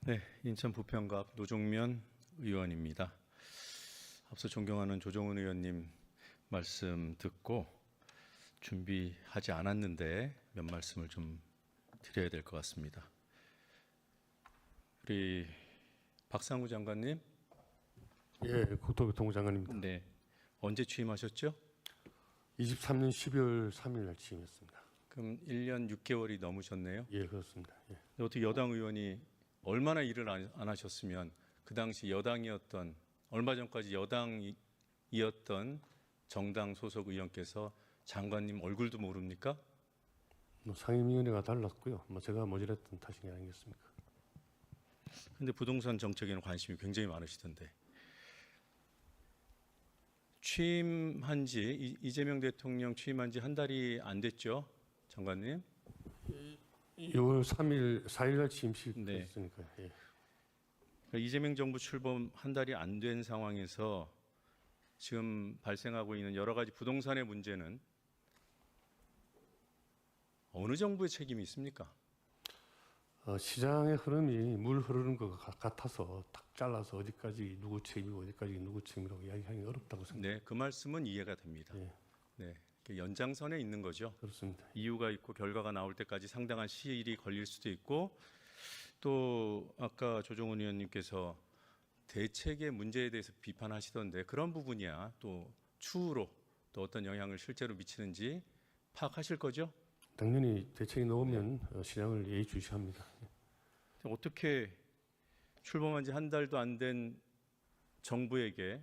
네, 인천 부평갑 노종면 의원입니다. 앞서 존경하는 조정훈 의원님 말씀 듣고 준비하지 않았는데 몇 말씀을 좀 드려야 될 것 같습니다. 우리 박상우 장관님. 예, 국토교통부 장관입니다. 네, 언제 취임하셨죠? 23년 12월 3일 날 취임했습니다. 그럼 1년 6개월이 넘으셨네요. 예, 그렇습니다. 예. 어떻게 여당 의원이 얼마나 일을 안 하셨으면 그 당시 여당이었던, 얼마 전까지 여당이었던 정당 소속 의원께서 장관님 얼굴도 모릅니까? 상임위원회가 달랐고요. 제가 모질했던 탓이 아니겠습니까? 근데 부동산 정책에는 관심이 굉장히 많으시던데. 취임한 지, 이재명 대통령 취임한 지 한 달이 안 됐죠, 장관님? 6월 3일, 4일 날 취임식 네. 했으니까요. 예. 그러니까 이재명 정부 출범 한 달이 안 된 상황에서 지금 발생하고 있는 여러 가지 부동산의 문제는 어느 정부의 책임이 있습니까? 시장의 흐름이 물 흐르는 것 같아서 탁 잘라서 어디까지 누구 책임이고 어디까지 누구 책임이라고 이야기하기 어렵다고 생각합니다. 네, 그 말씀은 이해가 됩니다. 예. 네, 연장선에 있는 거죠. 그렇습니다. 이유가 있고 결과가 나올 때까지 상당한 시일이 걸릴 수도 있고, 또 아까 조정훈 의원님께서 대책의 문제에 대해서 비판하시던데 그런 부분이야 또 추후로 또 어떤 영향을 실제로 미치는지 파악하실 거죠? 당연히 대책이 나오면 시장을 예의주시합니다. 어떻게 출범한 지 한 달도 안 된 정부에게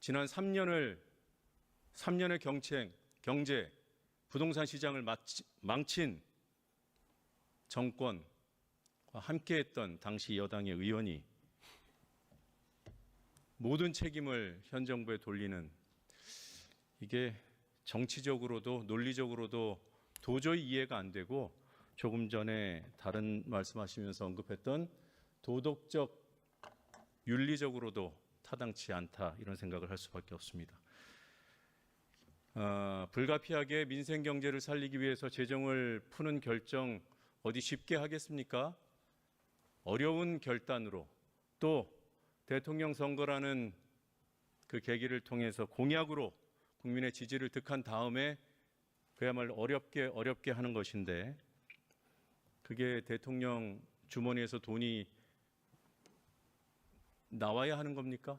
지난 3년의 경제, 부동산 시장을 망친 정권과 함께했던 당시 여당의 의원이 모든 책임을 현 정부에 돌리는, 이게 정치적으로도 논리적으로도 도저히 이해가 안 되고, 조금 전에 다른 말씀하시면서 언급했던 도덕적, 윤리적으로도 타당치 않다, 이런 생각을 할 수밖에 없습니다. 불가피하게 민생 경제를 살리기 위해서 재정을 푸는 결정 어디 쉽게 하겠습니까? 어려운 결단으로, 또 대통령 선거라는 그 계기를 통해서 공약으로 국민의 지지를 득한 다음에 그야말로 어렵게 하는 것인데, 그게 대통령 주머니에서 돈이 나와야 하는 겁니까?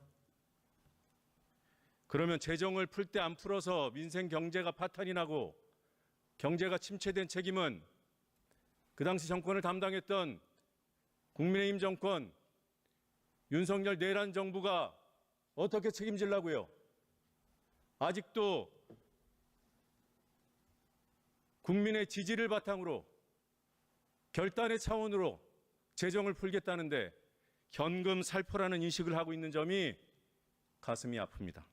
그러면 재정을 풀 때 안 풀어서 민생 경제가 파탄이 나고 경제가 침체된 책임은 그 당시 정권을 담당했던 국민의힘 정권, 윤석열 내란 정부가 어떻게 책임지려고요? 아직도 국민의 지지를 바탕으로 결단의 차원으로 재정을 풀겠다는데 현금 살포라는 인식을 하고 있는 점이 가슴이 아픕니다.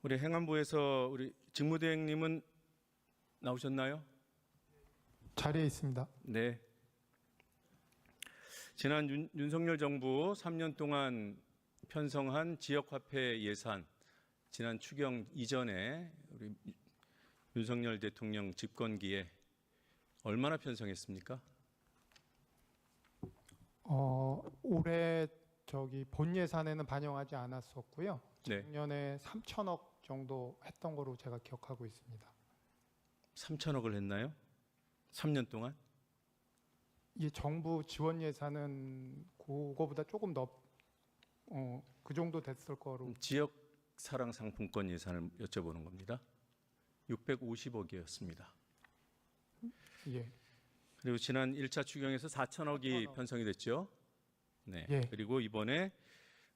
우리 행안부에서 우리 직무대행님은 나오셨나요? 자리에 있습니다. 네. 지난 윤석열 정부 3년 동안 편성한 지역화폐 예산, 지난 추경 이전에 우리 윤석열 대통령 집권기에 얼마나 편성했습니까? 올해 본 예산에는 반영하지 않았었고요. 네. 작년에 3천억 정도 했던 거로 제가 기억하고 있습니다. 3천억을 했나요? 3년 동안? 이 정부 지원 예산은 그거보다 조금 그 정도 됐을 거로. 지역 사랑 상품권 예산을 여쭤보는 겁니다. 650억이었습니다. 예. 그리고 지난 1차 추경에서 4천억이 편성이 됐죠. 네. 예. 그리고 이번에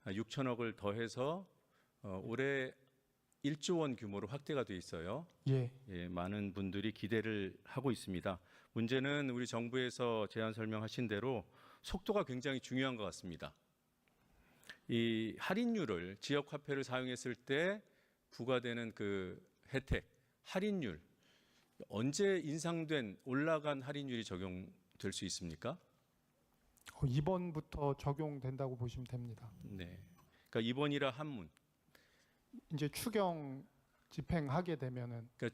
6천억을 더해서 올해 1조 원 규모로 확대가 돼 있어요. 예. 예, 많은 분들이 기대를 하고 있습니다. 문제는 우리 정부에서 제안 설명하신 대로 속도가 굉장히 중요한 것 같습니다. 이 할인율을, 지역 화폐를 사용했을 때 부과되는 그 혜택, 할인율, 언제 인상된 올라간 할인율이 적용될 수 있습니까? 이번부터 적용된다고 보시면 됩니다. 네. 그러니까 이번이라 한문. 이제 추경 집행하게 되면은, 그러니까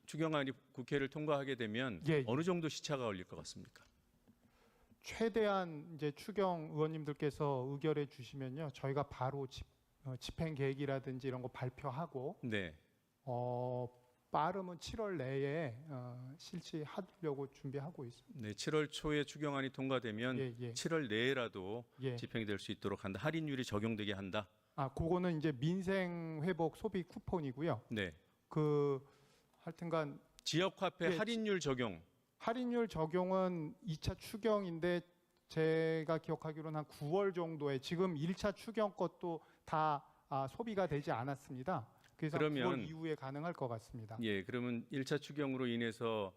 추경안이 국회를 통과하게 되면 예. 어느 정도 시차가 걸릴 것 같습니까? 최대한 이제 추경 의원님들께서 의결해 주시면요, 저희가 바로 집행 계획이라든지 이런 거 발표하고 네. 빠르면 7월 내에 실시하려고 준비하고 있습니다. 네, 7월 초에 추경안이 통과되면 예, 예. 7월 내에라도 예. 집행될 수 있도록 한다. 할인율이 적용되게 한다. 그거는 이제 민생 회복 소비 쿠폰이고요. 네. 하여튼간 지역화폐 예, 할인율 적용. 할인율 적용은 2차 추경인데 제가 기억하기로는 한 9월 정도에 지금 1차 추경 것도 다 소비가 되지 않았습니다. 그래서 그러면 9월 이후에 가능할 것 같습니다. 예, 그러면 1차 추경으로 인해서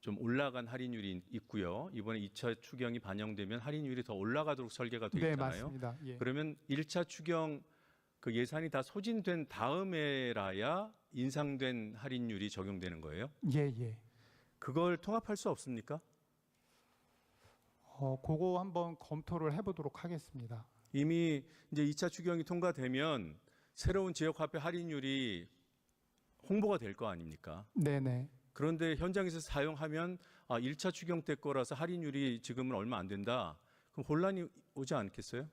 좀 올라간 할인율이 있고요. 이번에 2차 추경이 반영되면 할인율이 더 올라가도록 설계가 되어 네, 있잖아요. 맞습니다. 예. 그러면 1차 추경 그 예산이 다 소진된 다음에라야 인상된 할인율이 적용되는 거예요? 예, 예. 그걸 통합할 수 없습니까? 그거 한번 검토를 해보도록 하겠습니다. 이미 이제 2차 추경이 통과되면 새로운 지역화폐 할인율이 홍보가 될 거 아닙니까? 네네. 그런데 현장에서 사용하면 1차 추경 때 거라서 할인율이 지금은 얼마 안 된다. 그럼 혼란이 오지 않겠어요?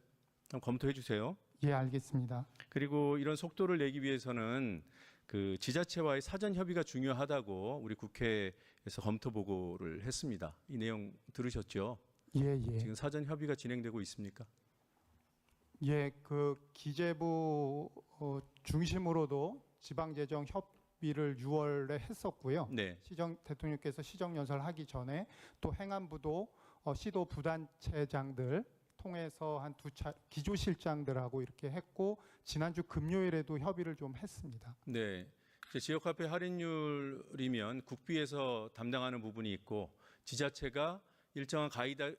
그럼 검토해 주세요. 예, 알겠습니다. 그리고 이런 속도를 내기 위해서는 그 지자체와의 사전 협의가 중요하다고 우리 국회에서 검토 보고를 했습니다. 이 내용 들으셨죠? 예, 예. 지금 사전 협의가 진행되고 있습니까? 예, 그 기재부 중심으로도 지방재정 협의를 6월에 했었고요. 네. 대통령께서 시정연설하기 전에 또 행안부도 시도 부단체장들 통해서 한 2차 기조실장들하고 이렇게 했고 지난주 금요일에도 협의를 좀 했습니다. 네. 이제 지역화폐 할인율이면 국비에서 담당하는 부분이 있고 지자체가 일정한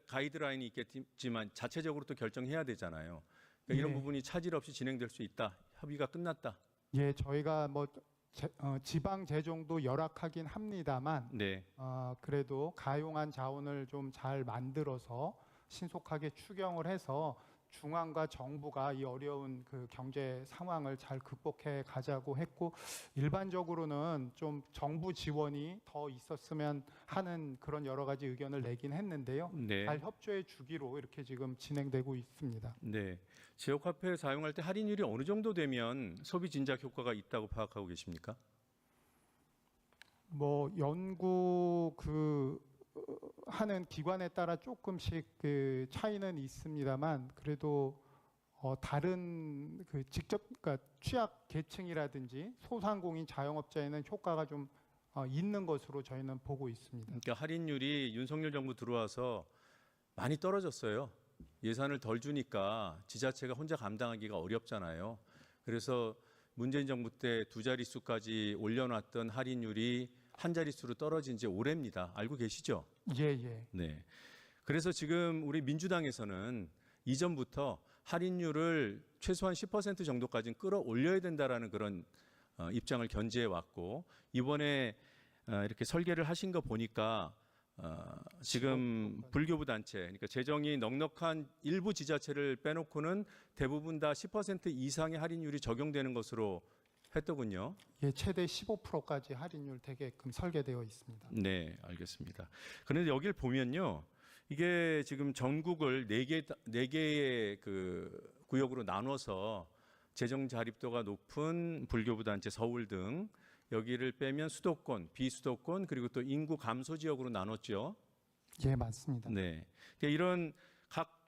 가이드라인이 있겠지만 자체적으로 또 결정해야 되잖아요. 그러니까 이런 네. 부분이 차질 없이 진행될 수 있다. 협의가 끝났다. 예, 저희가 지방 재정도 열악하긴 합니다만 네. 그래도 가용한 자원을 좀 잘 만들어서 신속하게 추경을 해서 중앙과 정부가 이 어려운 그 경제 상황을 잘 극복해 가자고 했고 일반적으로는 좀 정부 지원이 더 있었으면 하는 그런 여러 가지 의견을 내긴 했는데요. 네. 잘 협조해 주기로 이렇게 지금 진행되고 있습니다. 네. 지역화폐 사용할 때 할인율이 어느 정도 되면 소비 진작 효과가 있다고 파악하고 계십니까? 연구 하는 기관에 따라 조금씩 그 차이는 있습니다만 그래도 다른 그러니까 취약 계층이라든지 소상공인 자영업자에는 효과가 좀 있는 것으로 저희는 보고 있습니다. 그러니까 할인율이 윤석열 정부 들어와서 많이 떨어졌어요. 예산을 덜 주니까 지자체가 혼자 감당하기가 어렵잖아요. 그래서 문재인 정부 때 2자릿수까지 올려놨던 할인율이 한 자릿수로 떨어진 지 오래입니다. 알고 계시죠? 예, 예. 네. 그래서 지금 우리 민주당에서는 이전부터 할인율을 최소한 10% 정도까지는 끌어올려야 된다라는 그런 입장을 견지해 왔고 이번에 이렇게 설계를 하신 거 보니까 지금 불교부 단체, 그러니까 재정이 넉넉한 일부 지자체를 빼놓고는 대부분 다 10% 이상의 할인율이 적용되는 것으로 했더군요. 예, 최대 15%까지 할인율 되게끔 설계되어 있습니다. 네, 알겠습니다. 그런데 여기를 보면요. 이게 지금 전국을 네 개의 그 구역으로 나눠서 재정 자립도가 높은 불교부 단체 서울 등 여기를 빼면 수도권, 비수도권 그리고 또 인구 감소 지역으로 나눴죠. 예, 맞습니다. 네. 그러니까 이런 각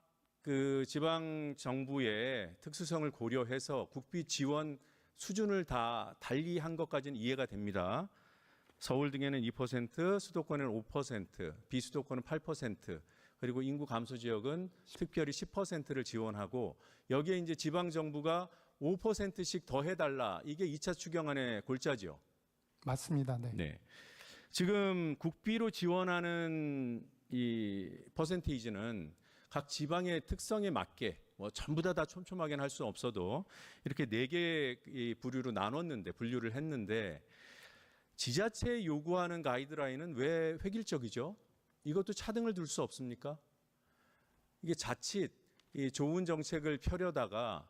그 지방 정부의 특수성을 고려해서 국비 지원 수준을 다 달리한 것까지는 이해가 됩니다. 서울 등에는 2%, 수도권에는 5%, 비수도권은 8%, 그리고 인구 감소 지역은 특별히 10%를 지원하고 여기에 이제 지방 정부가 5%씩 더 해달라. 이게 2차 추경안의 골자죠. 맞습니다. 네. 네. 지금 국비로 지원하는 이 퍼센테이지는 각 지방의 특성에 맞게 전부 다 촘촘하게는 할 수는 없어도 이렇게 4개의 분류를 했는데 지자체에 요구하는 가이드라인은 왜 획일적이죠? 이것도 차등을 둘 수 없습니까? 이게 자칫 이 좋은 정책을 펴려다가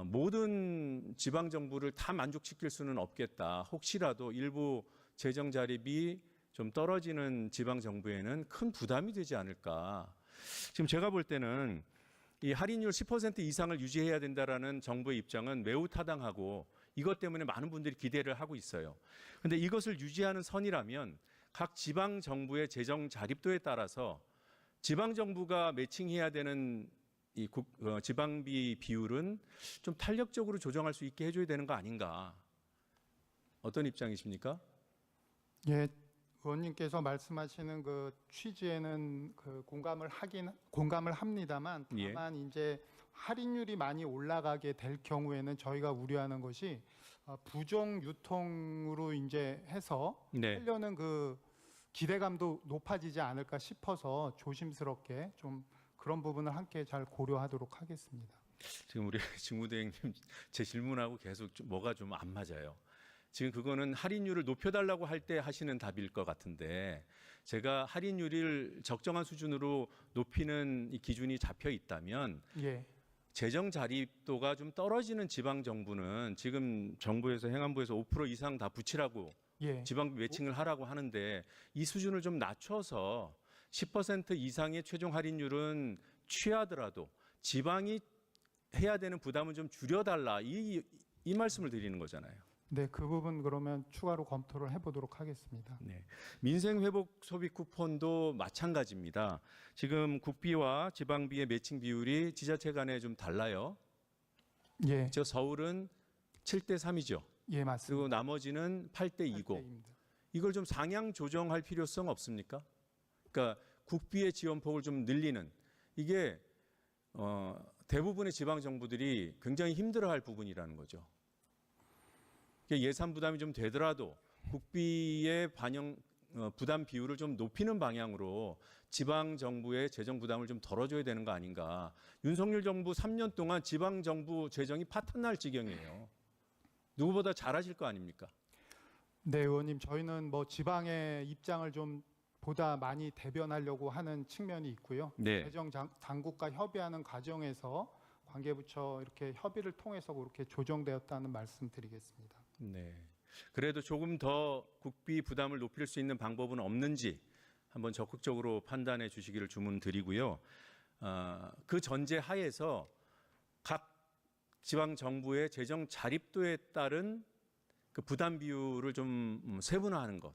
모든 지방 정부를 다 만족시킬 수는 없겠다. 혹시라도 일부 재정 자립이 좀 떨어지는 지방 정부에는 큰 부담이 되지 않을까. 지금 제가 볼 때는 이 할인율 10% 이상을 유지해야 된다라는 정부의 입장은 매우 타당하고 이것 때문에 많은 분들이 기대를 하고 있어요. 그런데 이것을 유지하는 선이라면 각 지방 정부의 재정 자립도에 따라서 지방 정부가 매칭해야 되는 이 지방비 비율은 좀 탄력적으로 조정할 수 있게 해줘야 되는 거 아닌가. 어떤 입장이십니까? 예, 의원님께서 말씀하시는 그 취지에는 그 공감을 합니다만 예. 다만 이제 할인율이 많이 올라가게 될 경우에는 저희가 우려하는 것이 부정 유통으로 이제 해서 네. 하려는 그 기대감도 높아지지 않을까 싶어서 조심스럽게 좀 그런 부분을 함께 잘 고려하도록 하겠습니다. 지금 우리 직무대행님 제 질문하고 계속 뭐가 좀 안 맞아요. 지금 그거는 할인율을 높여달라고 할 때 하시는 답일 것 같은데 제가 할인율을 적정한 수준으로 높이는 이 기준이 잡혀 있다면 예, 재정 자립도가 좀 떨어지는 지방 정부는 지금 정부에서 행안부에서 5% 이상 다 붙이라고 예, 지방비 매칭을 하라고 하는데 이 수준을 좀 낮춰서 10% 이상의 최종 할인율은 취하더라도 지방이 해야 되는 부담은 좀 줄여달라 이 말씀을 드리는 거잖아요. 네, 그 부분 그러면 추가로 검토를 해보도록 하겠습니다. 네. 민생회복 소비 쿠폰도 마찬가지입니다. 지금 국비와 지방비의 매칭 비율이 지자체 간에 좀 달라요. 예, 저 서울은 7대 3이죠. 예, 맞습니다. 그리고 나머지는 8대 2고 입니다. 이걸 좀 상향 조정할 필요성 없습니까? 그러니까 국비의 지원폭을 좀 늘리는 이게 대부분의 지방 정부들이 굉장히 힘들어할 부분이라는 거죠. 예산 부담이 좀 되더라도 국비의 반영 부담 비율을 좀 높이는 방향으로 지방 정부의 재정 부담을 좀 덜어줘야 되는 거 아닌가. 윤석열 정부 3년 동안 지방 정부 재정이 파탄날 지경이에요. 누구보다 잘하실 거 아닙니까? 네, 의원님, 저희는 뭐 지방의 입장을 좀 보다 많이 대변하려고 하는 측면이 있고요. 네. 재정 당국과 협의하는 과정에서 관계부처 이렇게 협의를 통해서 그렇게 조정되었다는 말씀드리겠습니다. 네. 그래도 조금 더 국비 부담을 높일 수 있는 방법은 없는지 한번 적극적으로 판단해 주시기를 주문드리고요. 그 전제 하에서 각 지방 정부의 재정 자립도에 따른 그 부담 비율을 좀 세분화하는 것.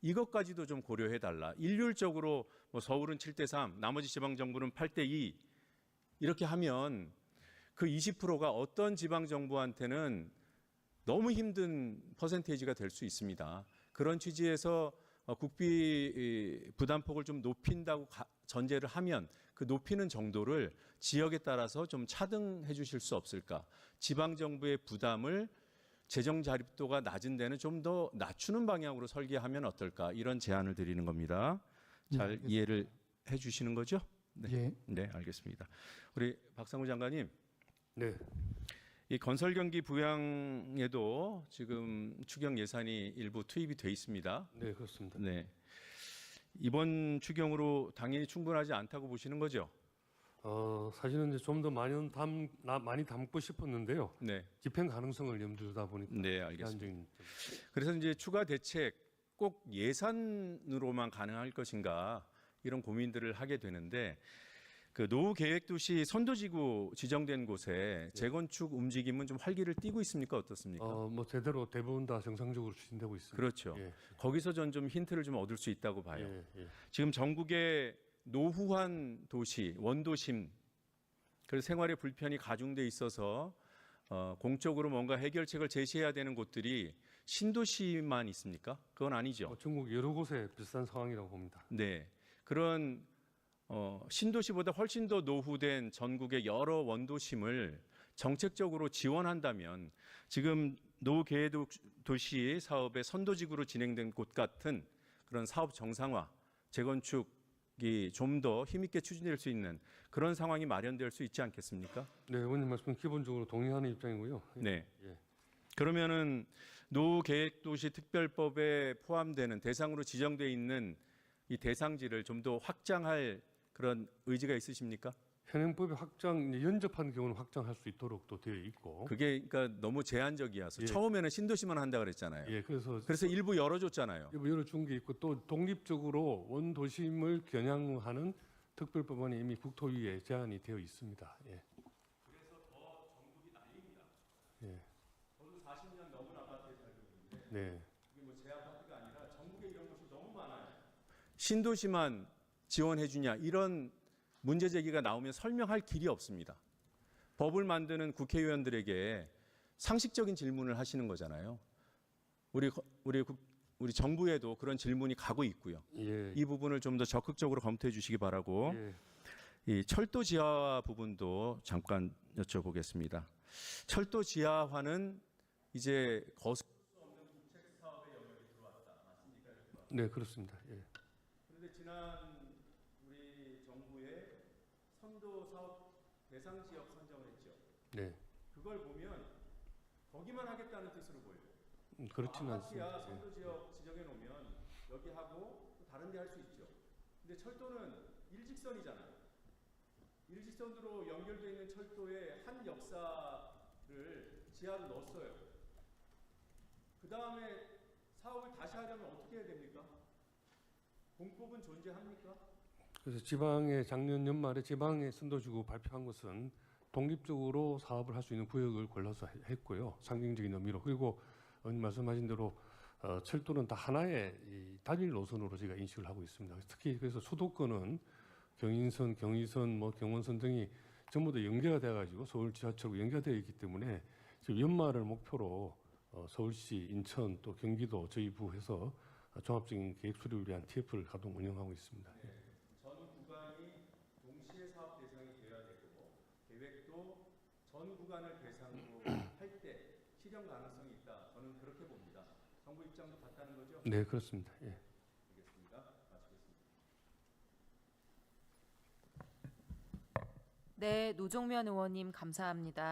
이것까지도 좀 고려해 달라. 일률적으로 뭐 서울은 7대 3, 나머지 지방 정부는 8대 2 이렇게 하면 그 20%가 어떤 지방 정부한테는 너무 힘든 퍼센테이지가 될 수 있습니다. 그런 취지에서 국비 부담폭을 좀 높인다고 전제를 하면 그 높이는 정도를 지역에 따라서 좀 차등해 주실 수 없을까? 지방 정부의 부담을 재정 자립도가 낮은 데는 좀 더 낮추는 방향으로 설계하면 어떨까? 이런 제안을 드리는 겁니다. 잘 알겠습니다. 이해를 해 주시는 거죠? 네. 예, 네, 알겠습니다. 우리 박상우 장관님, 네. 이 건설 경기 부양에도 지금 추경 예산이 일부 투입이 돼 있습니다. 네, 그렇습니다. 네. 이번 추경으로 당연히 충분하지 않다고 보시는 거죠? 사실은 이제 좀 더 많이 담고 싶었는데요. 네. 집행 가능성을 염두에 두다 보니까 네, 알겠습니다. 제한적인 그래서 이제 추가 대책 꼭 예산으로만 가능할 것인가 이런 고민들을 하게 되는데 그 노후 계획 도시 선도지구 지정된 곳에 재건축 움직임은 좀 활기를 띠고 있습니까? 어떻습니까? 뭐 제대로 대부분 다 정상적으로 추진되고 있습니다. 그렇죠. 예, 거기서 전 좀 힌트를 좀 얻을 수 있다고 봐요. 예, 예. 지금 전국의 노후한 도시, 원도심, 그래서 생활의 불편이 가중돼 있어서 공적으로 뭔가 해결책을 제시해야 되는 곳들이 신도시만 있습니까? 그건 아니죠. 전국 여러 곳에 비슷한 상황이라고 봅니다. 네, 그런 신도시보다 훨씬 더 노후된 전국의 여러 원도심을 정책적으로 지원한다면 지금 노후 계획 도시 사업의 선도지구로 진행된 곳 같은 그런 사업 정상화, 재건축이 좀 더 힘있게 추진될 수 있는 그런 상황이 마련될 수 있지 않겠습니까? 네, 의원님 말씀 기본적으로 동의하는 입장이고요. 네. 예. 그러면은 노후 계획 도시 특별법에 포함되는 대상으로 지정돼 있는 이 대상지를 좀 더 확장할 그런 의지가 있으십니까? 현행법에 이제 연접하는 경우는 확장할 수 있도록 또 되어 있고. 그게 그러니까 너무 제한적이어서 예. 처음에는 신도시만 한다 그랬잖아요. 예, 그래서 일부 열어줬잖아요. 열어준 게 있고 또 독립적으로 원도심을 겨냥하는 특별법안이 이미 국토위에 제안이 되어 있습니다. 예. 그래서 더 전국이 난립니다. 예. 저도 40년 넘은 아파트에 살고 있는데 네. 이게 뭐 제 아파트가 아니라 전국에 이런 곳이 너무 많아요. 신도시만 지원해 주냐 이런 문제 제기가 나오면 설명할 길이 없습니다. 법을 만드는 국회의원들에게 상식적인 질문을 하시는 거잖아요. 우리 정부에도 그런 질문이 가고 있고요. 예. 이 부분을 좀 더 적극적으로 검토해 주시기 바라고 예. 이 철도 지하화 부분도 잠깐 여쭤보겠습니다. 철도 지하화는 이제 거슬 수 없는 국책 사업의 영역에 들어왔다. 맞습니까? 네, 그렇습니다. 예. 그런데 지난 우리 정부의 선도 사업 대상 지역 선정을 했죠. 네. 그걸 보면 거기만 하겠다는 뜻으로 보여요. 그렇지는 아파트야 않습니다. 선도 지역 지정해 놓으면 여기 하고 또 다른 데 할 수 있죠. 근데 철도는 일직선이잖아요. 일직선으로 연결되어 있는 철도의 한 역사를 지하로 넣었어요. 그 다음에 사업을 다시 하려면 어떻게 해야 됩니까? 공법은 존재합니까? 그래서 작년 연말에 지방에 선도지구 발표한 것은 독립적으로 사업을 할 수 있는 구역을 골라서 했고요. 상징적인 의미로. 그리고 말씀하신 대로 철도는 다 하나의 이 단일 노선으로 저희가 인식을 하고 있습니다. 특히 그래서 수도권은 경인선, 경의선, 경원선 등이 전부 다 연계가 돼가지고 서울 지하철과 연계되어 있기 때문에 지금 연말을 목표로 서울시, 인천 또 경기도 저희 부에서 종합적인 계획 수립을 위한 TF를 가동 운영하고 있습니다. 예. 전 구간이 동시에 사업 대상이 되어야 되고 계획도 전 구간을 대상으로 할 때 실현 가능성이 있다. 저는 그렇게 봅니다. 정부 입장도 같다는 거죠? 네, 그렇습니다. 예. 알겠습니다. 마치겠습니다. 네, 노종면 의원님 감사합니다.